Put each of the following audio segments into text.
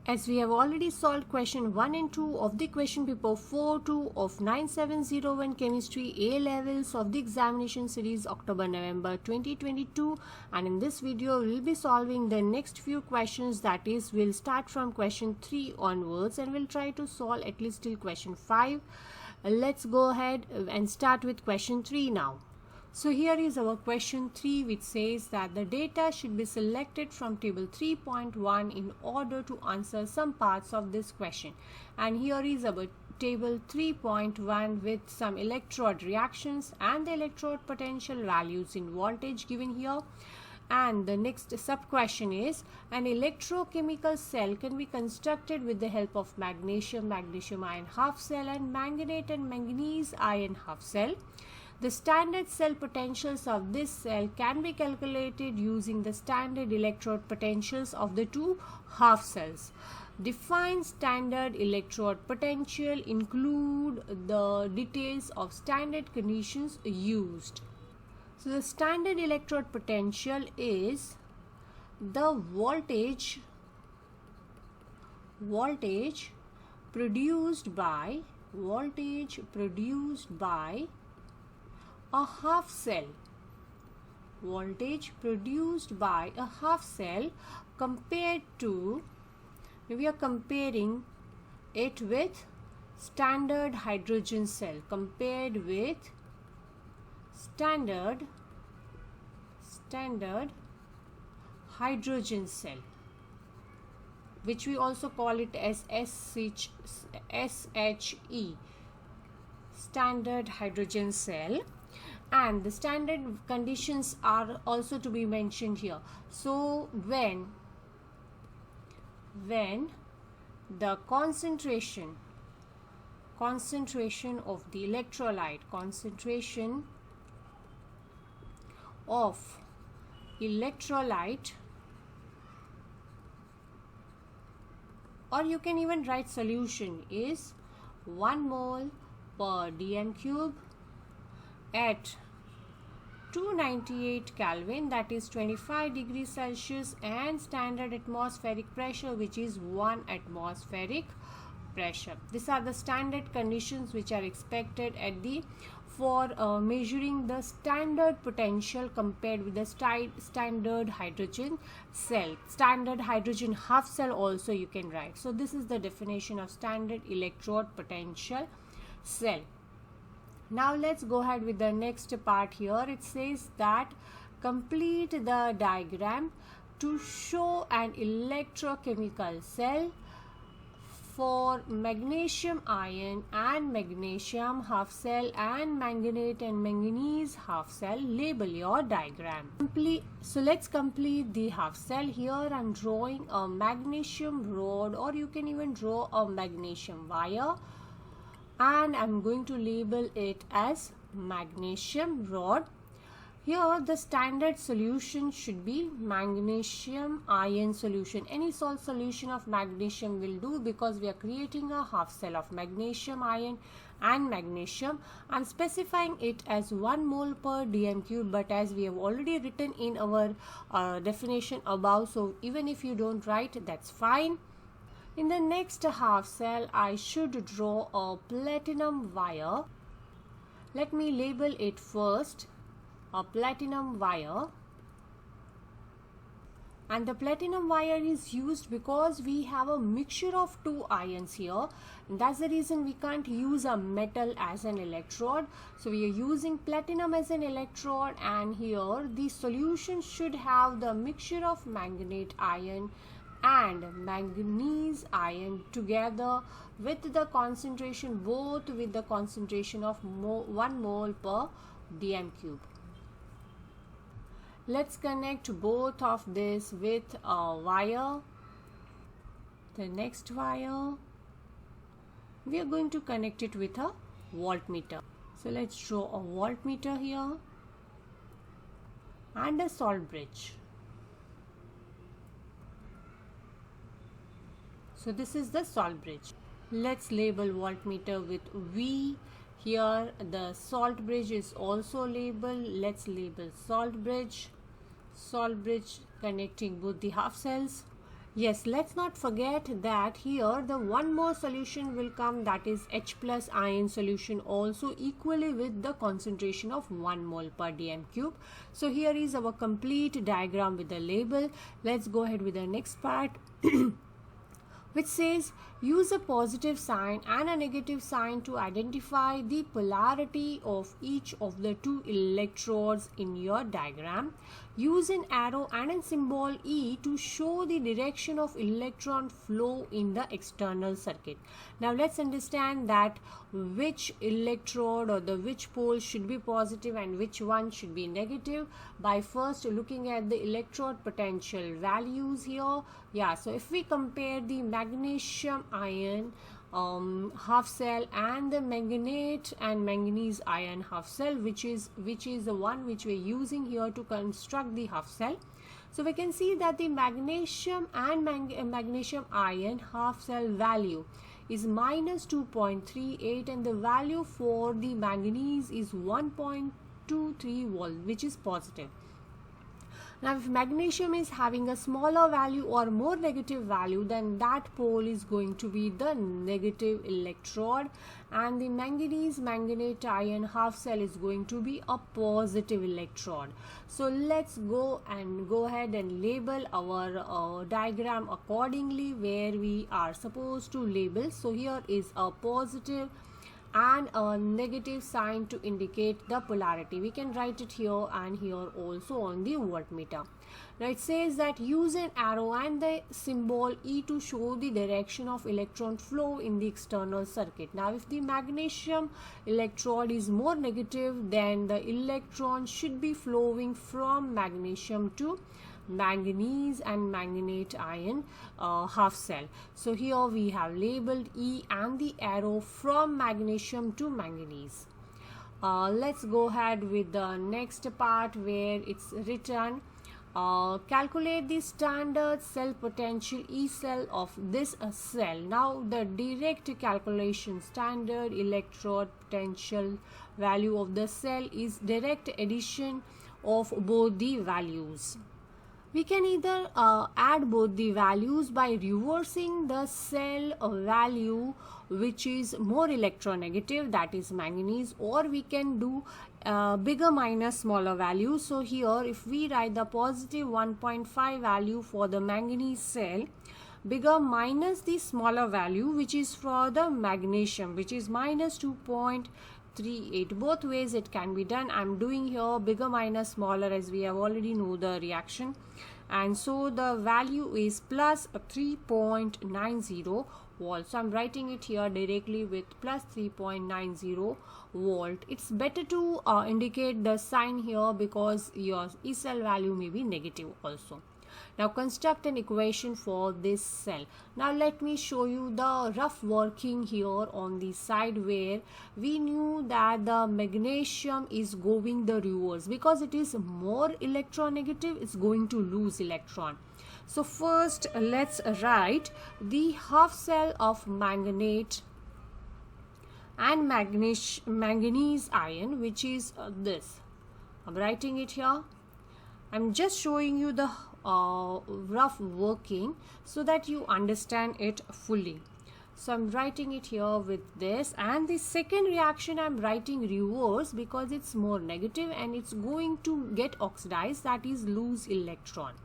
As we have already solved question 1 and 2 of the question paper 4-2 of 9701 chemistry A levels of the examination series October-November 2022, and in this video we will be solving the next few questions, that is we'll start from question 3 onwards and we'll try to solve at least till question 5. Let's go ahead and start with question 3 now. So here is our question 3, which says that the data should be selected from table 3.1 in order to answer some parts of this question. And here is our table 3.1 with some electrode reactions and the electrode potential values in voltage given here. And the next sub question is, an electrochemical cell can be constructed with the help of magnesium ion half cell and manganate and manganese ion half cell. The standard cell potentials of this cell can be calculated using the standard electrode potentials of the two half cells. Define standard electrode potential, include the details of standard conditions used. So the standard electrode potential is the voltage produced by a half cell, compared to, we are comparing it with standard hydrogen cell, compared with standard hydrogen cell, which we also call it as SHE, standard hydrogen cell. And the standard conditions are also to be mentioned here. So when the concentration of the electrolyte, or you can even write solution, is 1 mole per dm cube at 298 Kelvin, that is 25 degrees Celsius, and standard atmospheric pressure, which is 1 atmospheric pressure. These are the standard conditions which are expected at for measuring the standard potential compared with the standard hydrogen cell. Standard hydrogen half cell also you can write. So this is the definition of standard electrode potential cell. Now let's go ahead with the next part here. It says that complete the diagram to show an electrochemical cell for magnesium ion and magnesium half cell and manganate and manganese half cell. Label your diagram. So let's complete the half cell. Here I'm drawing a magnesium rod, or you can even draw a magnesium wire, and I'm going to label it as magnesium rod. Here the standard solution should be magnesium ion solution. Any salt solution of magnesium will do, because we are creating a half cell of magnesium ion and magnesium. I'm specifying it as 1 mole per dm cube, but as we have already written in our definition above, so even if you don't write, that's fine. In the next half cell, I should draw a platinum wire. Let me label it first, a platinum wire. And the platinum wire is used because we have a mixture of two ions here. And that's the reason we can't use a metal as an electrode. So we are using platinum as an electrode, and here the solution should have the mixture of manganate ion and manganese ion together with the concentration, both with the concentration of 1 mole per dm cube. Let's connect both of this with a wire. The next wire, we are going to connect it with a voltmeter. So let's draw a voltmeter here and a salt bridge. So this is the salt bridge. Let's label voltmeter with V. Here the salt bridge is also labeled. Let's label salt bridge connecting both the half cells. Yes, let's not forget that here the one more solution will come, that is H plus ion solution, also equally with the concentration of 1 mole per dm cube. So here is our complete diagram with the label. Let's go ahead with the next part which says use a positive sign and a negative sign to identify the polarity of each of the two electrodes in your diagram. Use an arrow and a symbol E to show the direction of electron flow in the external circuit. Now let's understand that which electrode or the which pole should be positive and which one should be negative by first looking at the electrode potential values here. Yeah, so if we compare the magnesium ion half cell and the manganate and manganese ion half cell, which is the one which we're using here to construct the half cell. So we can see that the magnesium and magnesium ion half cell value is minus 2.38 and the value for the manganese is 1.23 volt, which is positive. Now if magnesium is having a smaller value or more negative value, then that pole is going to be the negative electrode, and the manganate ion half cell is going to be a positive electrode. So let's go ahead and label our diagram accordingly where we are supposed to label. So here is a positive and a negative sign to indicate the polarity. We can write it here and here also on the voltmeter. Now it says that use an arrow and the symbol E to show the direction of electron flow in the external circuit. Now if the magnesium electrode is more negative, then the electron should be flowing from magnesium to manganese and manganate ion half cell. So here we have labeled E and the arrow from magnesium to manganese. Let's go ahead with the next part where it's written calculate the standard cell potential E cell of this cell. Now the direct calculation standard electrode potential value of the cell is direct addition of both the values. We can either add both the values by reversing the cell value which is more electronegative, that is manganese, or we can do bigger minus smaller value. So here if we write the positive 1.5 value for the manganese cell, bigger minus the smaller value which is for the magnesium, which is minus 2.38. Both ways it can be done. I'm doing here bigger minus smaller as we have already know the reaction, and so the value is plus 3.90 volt. So I'm writing it here directly with plus 3.90 volt. It's better to indicate the sign here because your E cell value may be negative also. Now construct an equation for this cell. Now let me show you the rough working here on the side where we knew that the magnesium is going the reverse because it is more electronegative, it's going to lose electron. So first let's write the half cell of manganate and manganese ion, which is this. I'm writing it here. I'm just showing you the rough working so that you understand it fully. So I'm writing it here with this, and the second reaction I'm writing reverse because it's more negative and it's going to get oxidized, that is lose electron.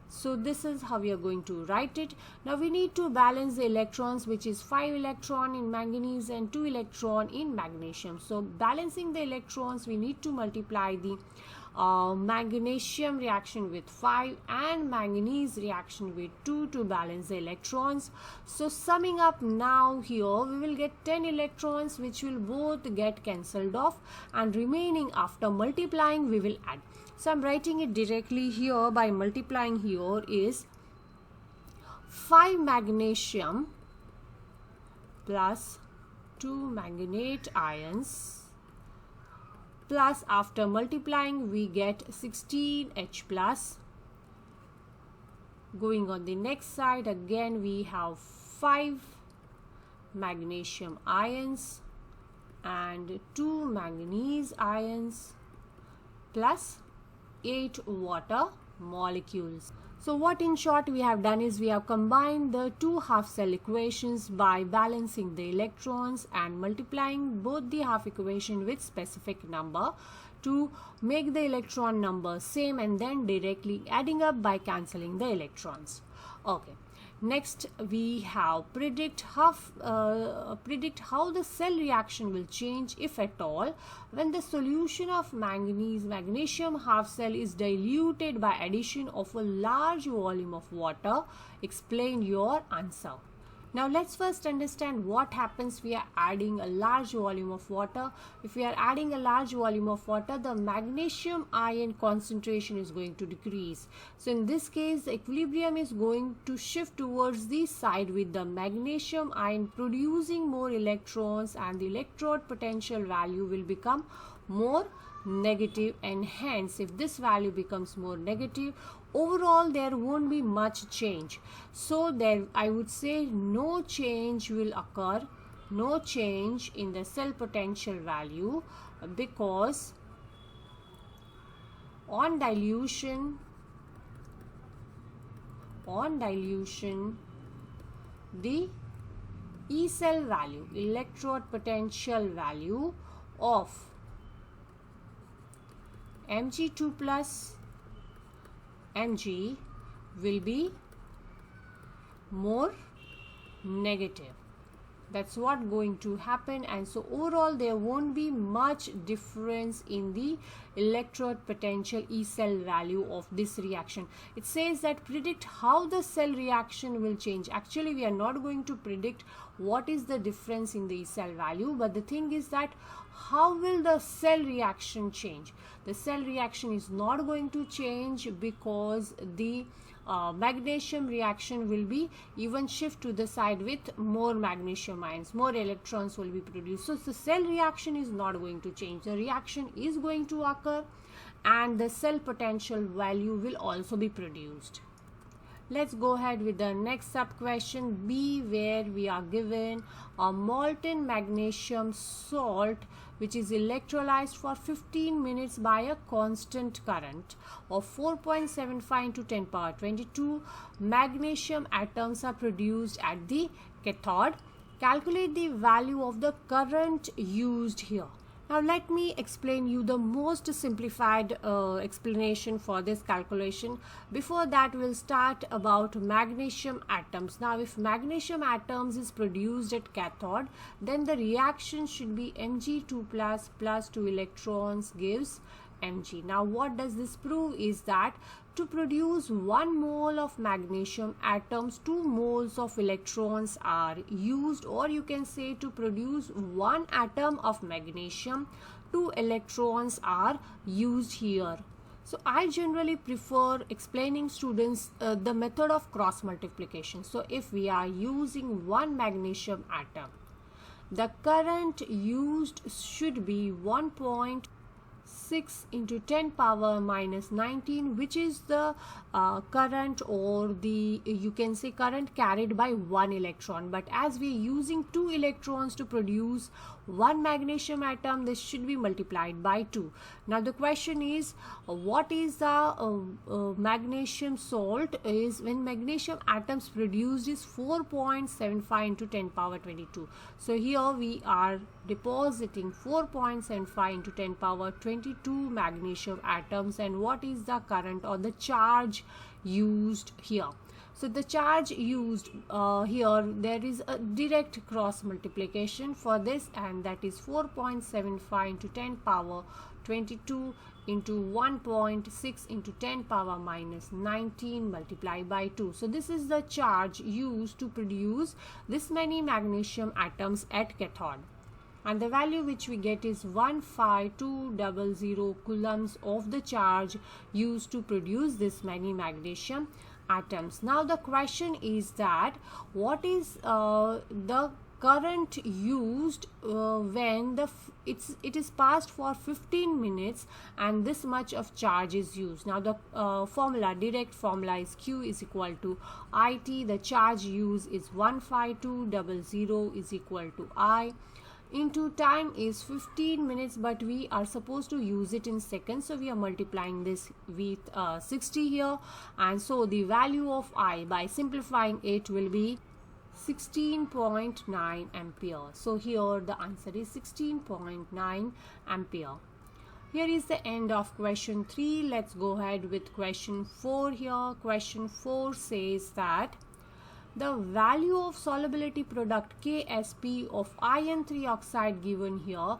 So this is how we are going to write it. Now we need to balance the electrons, which is 5 electron in manganese and 2 electron in magnesium. So balancing the electrons, we need to multiply the magnesium reaction with 5 and manganese reaction with 2 to balance the electrons. So summing up now here, we will get 10 electrons which will both get cancelled off, and remaining after multiplying we will add. So I'm writing it directly here by multiplying here is 5 magnesium plus 2 manganate ions plus after multiplying we get 16H plus. Going on the next side again we have 5 magnesium ions and 2 manganese ions plus 8 water molecules. So what in short we have done is we have combined the two half cell equations by balancing the electrons and multiplying both the half equation with specific number to make the electron number same, and then directly adding up by cancelling the electrons. Okay. Next, we have predict how the cell reaction will change, if at all, when the solution of magnesium half cell is diluted by addition of a large volume of water. Explain your answer. Now let's first understand what happens we are adding a large volume of water. If we are adding a large volume of water, the magnesium ion concentration is going to decrease. So in this case, the equilibrium is going to shift towards the side with the magnesium ion producing more electrons, and the electrode potential value will become more negative, and hence if this value becomes more negative, overall there won't be much change. So there I would say no change will occur, no change in the cell potential value, because on dilution the E cell value, electrode potential value of Mg2 plus Mg will be more negative. That's what going to happen, and so overall there won't be much difference in the electrode potential E cell value of this reaction. It says that predict how the cell reaction will change. Actually we are not going to predict what is the difference in the E cell value, but the thing is that how will the cell reaction change? The cell reaction is not going to change because the magnesium reaction will be even shift to the side with more magnesium ions, more electrons will be produced. So the cell reaction is not going to change. The reaction is going to occur and the cell potential value will also be produced. Let's go ahead with the next sub question B, where we are given a molten magnesium salt which is electrolyzed for 15 minutes by a constant current of 4.75 into 10 power 22 magnesium atoms are produced at the cathode. Calculate the value of the current used here. Now let me explain you the most simplified explanation for this calculation. Before that we'll start about magnesium atoms. Now if magnesium atoms is produced at cathode, then the reaction should be Mg2 plus 2 electrons gives Mg. Now what does this prove is that to produce 1 mole of magnesium atoms, 2 moles of electrons are used, or you can say to produce 1 atom of magnesium, 2 electrons are used here. So I generally prefer explaining students the method of cross multiplication. So if we are using 1 magnesium atom, the current used should be 1.6 into 10 power minus 19, which is the current, or the you can say current carried by 1 electron. But as we are using 2 electrons to produce 1 magnesium atom, this should be multiplied by 2. Now the question is what is the magnesium salt is when magnesium atoms produced is 4.75 into 10 power 22. So here we are depositing 4.75 into 10 power 22 magnesium atoms, and what is the current or the charge used here? So the charge used here, there is a direct cross multiplication for this, and that is 4.75 into 10 power 22 into 1.6 into 10 power minus 19 multiplied by 2. So this is the charge used to produce this many magnesium atoms at cathode. And the value which we get is 15200 coulombs of the charge used to produce this many magnesium atoms. Now the question is that what is the current used when it is passed for 15 minutes and this much of charge is used. Now the direct formula is Q is equal to IT. The charge used is 15200 is equal to I into time is 15 minutes, but we are supposed to use it in seconds, so we are multiplying this with 60 here, and so the value of I by simplifying it will be 16.9 ampere. So here the answer is 16.9 ampere. Here is the end of question 3. Let's go ahead with question 4 here. Question 4 says that the value of solubility product KSP of iron 3 oxide given here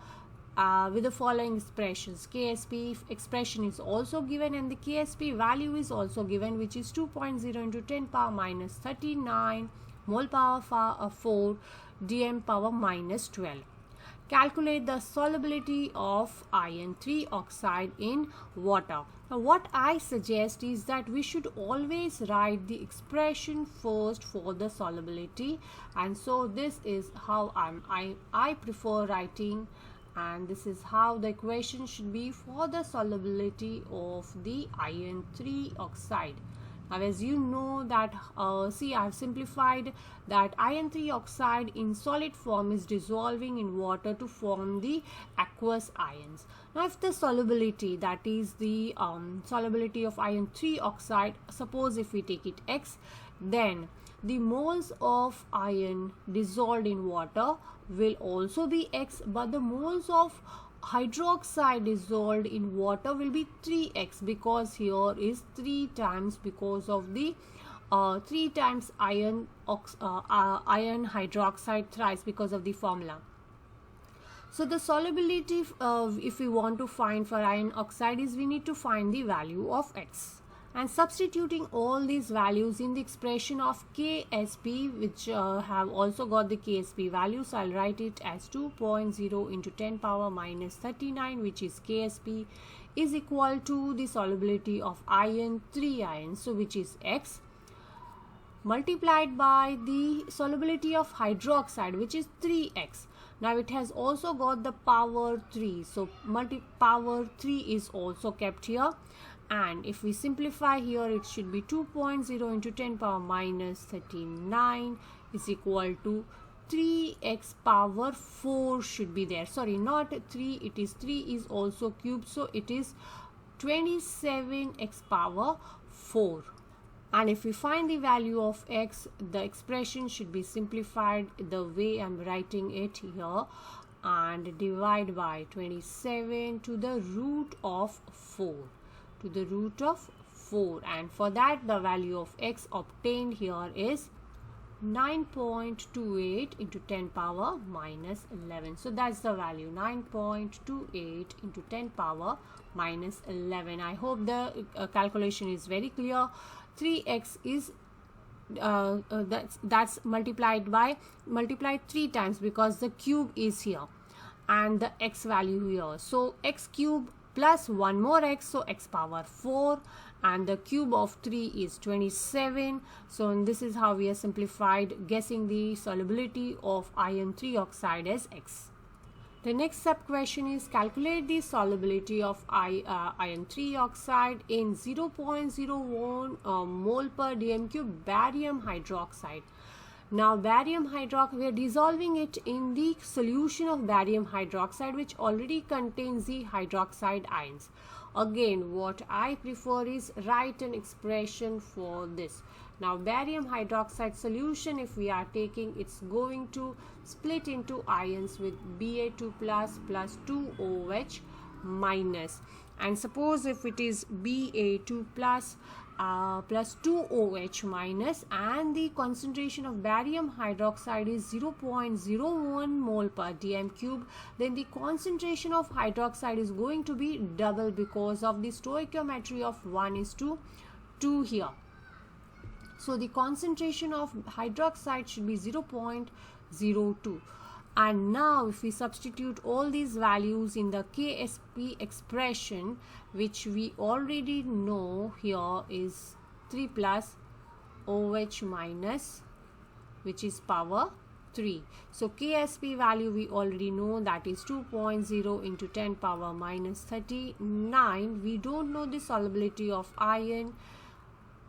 with the following expressions. KSP expression is also given and the KSP value is also given, which is 2.0 into 10 power minus 39 mole power 4 dm power minus 12. Calculate the solubility of iron 3 oxide in water. Now what I suggest is that we should always write the expression first for the solubility, and so this is how I prefer writing, and this is how the equation should be for the solubility of the iron 3 oxide. Now as you know that see, I have simplified that iron 3 oxide in solid form is dissolving in water to form the aqueous ions. Now if the solubility, that is the solubility of iron 3 oxide, suppose if we take it X, then the moles of iron dissolved in water will also be X, but the moles of hydroxide dissolved in water will be 3x, because here is 3 times because of the 3 times iron hydroxide thrice because of the formula. So the solubility if we want to find for iron oxide is we need to find the value of X, and substituting all these values in the expression of KSP, which have also got the KSP value, so I'll write it as 2.0 into 10 power minus 39, which is KSP, is equal to the solubility of iron 3 ions, so which is X, multiplied by the solubility of hydroxide, which is 3x. Now it has also got the power 3, so power 3 is also kept here, and if we simplify here, it should be 2.0 into 10 power minus 39 is equal to 3x power 4 should be there. Sorry, not 3, it is 3 is also cubed, so it is 27x power 4. And if we find the value of X, the expression should be simplified the way I'm writing it here, and divide by 27 to the root of 4. To the root of 4, and for that the value of X obtained here is 9.28 into 10 power minus 11. So that's the value, 9.28 into 10 power minus 11. I hope the calculation is very clear. 3x is that's multiplied 3 times because the cube is here and the X value here, so X cube plus 1 more X, so X power 4, and the cube of 3 is 27. So this is how we are simplified guessing the solubility of iron 3 oxide as X. The next sub question is calculate the solubility of iron 3 oxide in 0.01 mole per dm cube barium hydroxide. Now barium hydroxide, we are dissolving it in the solution of barium hydroxide, which already contains the hydroxide ions. Again, what I prefer is write an expression for this. Now barium hydroxide solution, if we are taking, it's going to split into ions with Ba2 plus 2OH minus, and suppose if it is Ba2 plus 2OH minus and the concentration of barium hydroxide is 0.01 mole per dm cube, then the concentration of hydroxide is going to be double because of the stoichiometry of 1:2 here. So the concentration of hydroxide should be 0.02. And now if we substitute all these values in the KSP expression, which we already know here is 3 plus OH minus, which is power 3. So KSP value we already know, that is 2.0 into 10 power minus 39. We don't know the solubility of iron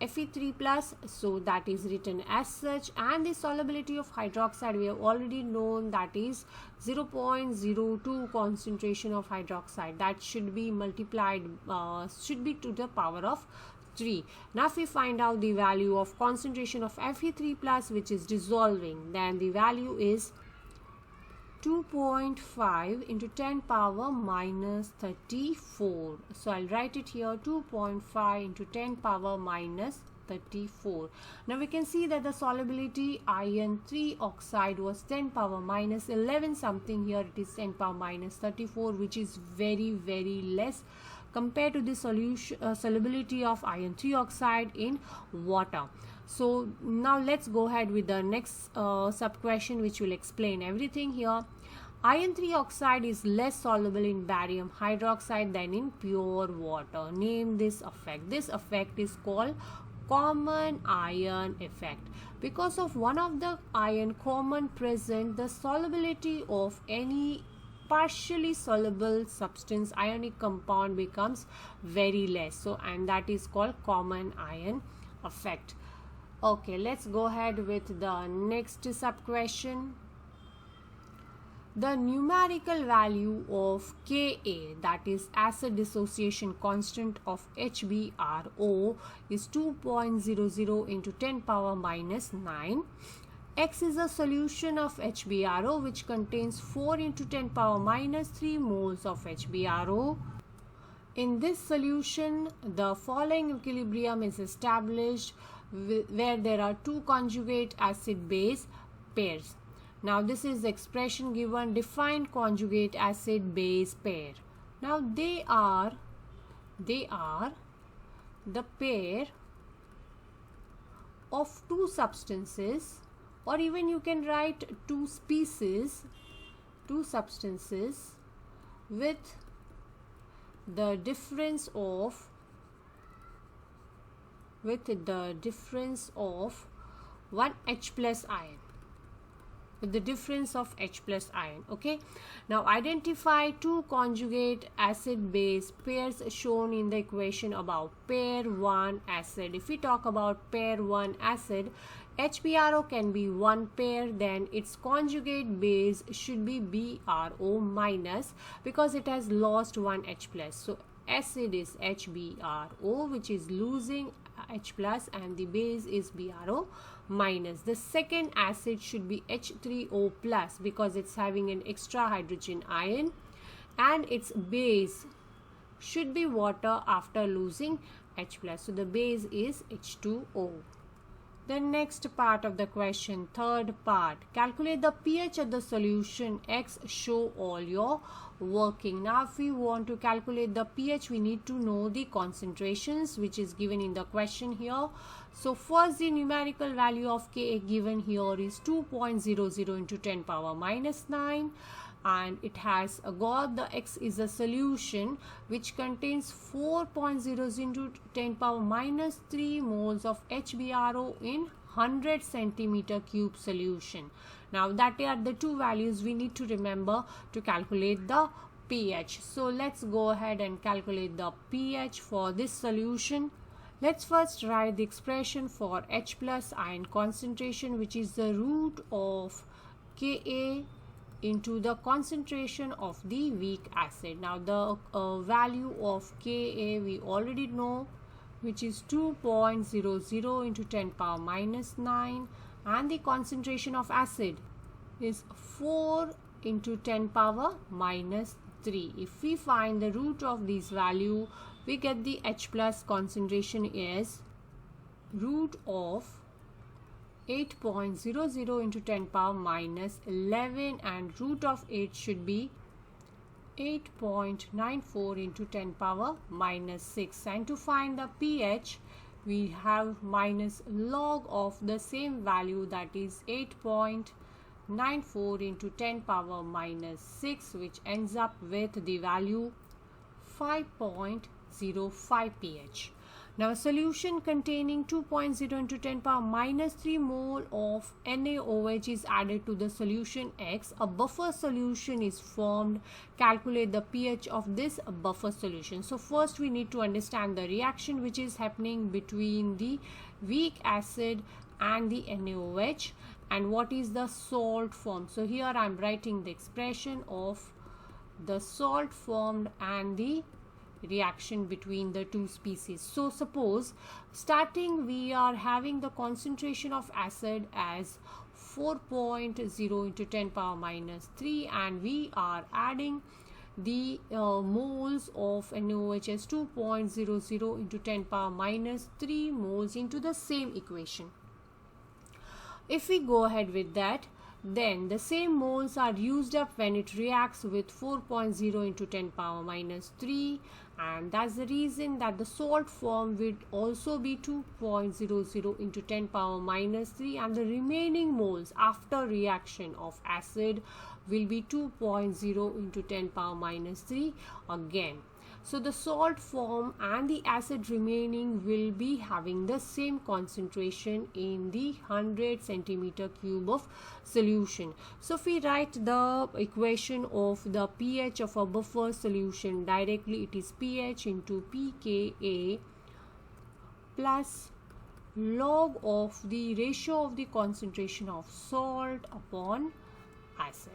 Fe3 plus, so that is written as such. And the solubility of hydroxide we have already known, that is 0.02 concentration of hydroxide, that should be multiplied, should be to the power of 3. Now if we find out the value of concentration of Fe3 plus, which is dissolving, then the value is 2.5 into 10 power minus 34. So I'll write it here, 2.5 into 10 power minus 34. Now we can see that the solubility iron 3 oxide was 10 power minus 11 something. Here it is 10 power minus 34, which is very less compared to the solubility of iron 3 oxide in water. So now let's go ahead with the next sub question, which will explain everything here. Iron 3 oxide is less soluble in barium hydroxide than in pure water. Name this effect. This effect is called common ion effect. Because of one of the ion common present, the solubility of any partially soluble substance, ionic compound, becomes very less. So, and that is called common ion effect. Okay, let's go ahead with the next sub question. The numerical value of Ka, that is acid dissociation constant of HBRO, is 2.00 into 10 power minus 9. X is a solution of HBRO which contains 4 into 10 power minus 3 moles of HBRO. In this solution, the following equilibrium is established where there are two conjugate acid-base pairs. Now this is the expression given, define conjugate acid-base pair. Now they are the pair of two substances, or even you can write two species, two substances with the difference of 1 H plus ion. With the difference of H plus ion. Okay, now identify two conjugate acid base pairs shown in the equation about pair 1 acid. If we talk about pair 1 acid, HBRO can be one pair, then its conjugate base should be BRO minus, because it has lost one H plus. So acid is HBRO, which is losing H plus, and the base is BRO minus. The second acid should be H3O plus, because it's having an extra hydrogen ion, and its base should be water after losing H plus. So the base is H2O. The next part of the question, third part, calculate the pH of the solution X, show all your working. Now if we want to calculate the pH, we need to know the concentrations which is given in the question here. So first, the numerical value of Ka given here is 2.00 into 10 power minus 9, and it has got the X is a solution which contains 4.0 into 10 power minus 3 moles of HBRO in 100 centimeter cube solution. Now that are the two values we need to remember to calculate the pH. So let's go ahead and calculate the pH for this solution. Let's first write the expression for H plus ion concentration, which is the root of Ka into the concentration of the weak acid. Now the value of Ka we already know, which is 2.00 into 10 power minus 9, and the concentration of acid is 4 into 10 power minus 3. If we find the root of this value, we get the H plus concentration is root of 8.00 into 10 power minus 11, and root of 8 should be 8.94 into 10 power minus 6. And to find the pH, we have minus log of the same value, that is 8.94 into 10 power minus 6, which ends up with the value 5.05 pH. Now a solution containing 2.0 into 10 power minus 3 mole of NaOH is added to the solution X. A buffer solution is formed. Calculate the pH of this buffer solution. So first we need to understand the reaction which is happening between the weak acid and the NaOH, and what is the salt formed. So here I am writing the expression of the salt formed and the reaction between the two species. So suppose starting we are having the concentration of acid as 4.0 into 10 power minus 3, and we are adding the moles of NaOH as 2.00 into 10 power minus 3 moles into the same equation. If we go ahead with that, then the same moles are used up when it reacts with 4.0 into 10 power minus 3, and that's the reason that the salt form will also be 2.00 into 10 power minus 3, and the remaining moles after reaction of acid will be 2.0 into 10 power minus 3 again. So the salt form and the acid remaining will be having the same concentration in the 100 centimeter cube of solution. So if we write the equation of the pH of a buffer solution directly, it is pH into pKa plus log of the ratio of the concentration of salt upon acid.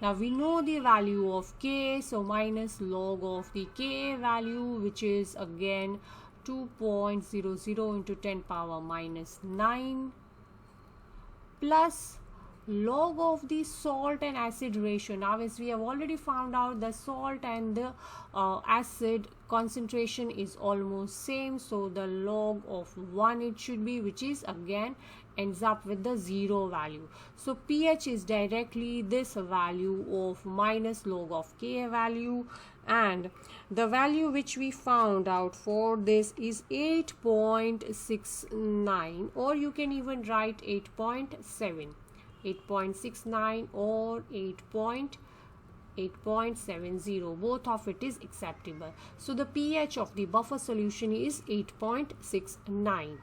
Now we know the value of K, so minus log of the Ka value, which is again 2.00 into 10 power minus 9, plus log of the salt and acid ratio. Now as we have already found out, the salt and the acid concentration is almost same, so the log of 1 it should be, which is again ends up with the 0 value. So pH is directly this value of minus log of Ka value, and the value which we found out for this is 8.69, or you can even write 8.7, 8.69 or 8.70, both of it is acceptable. So the pH of the buffer solution is 8.69.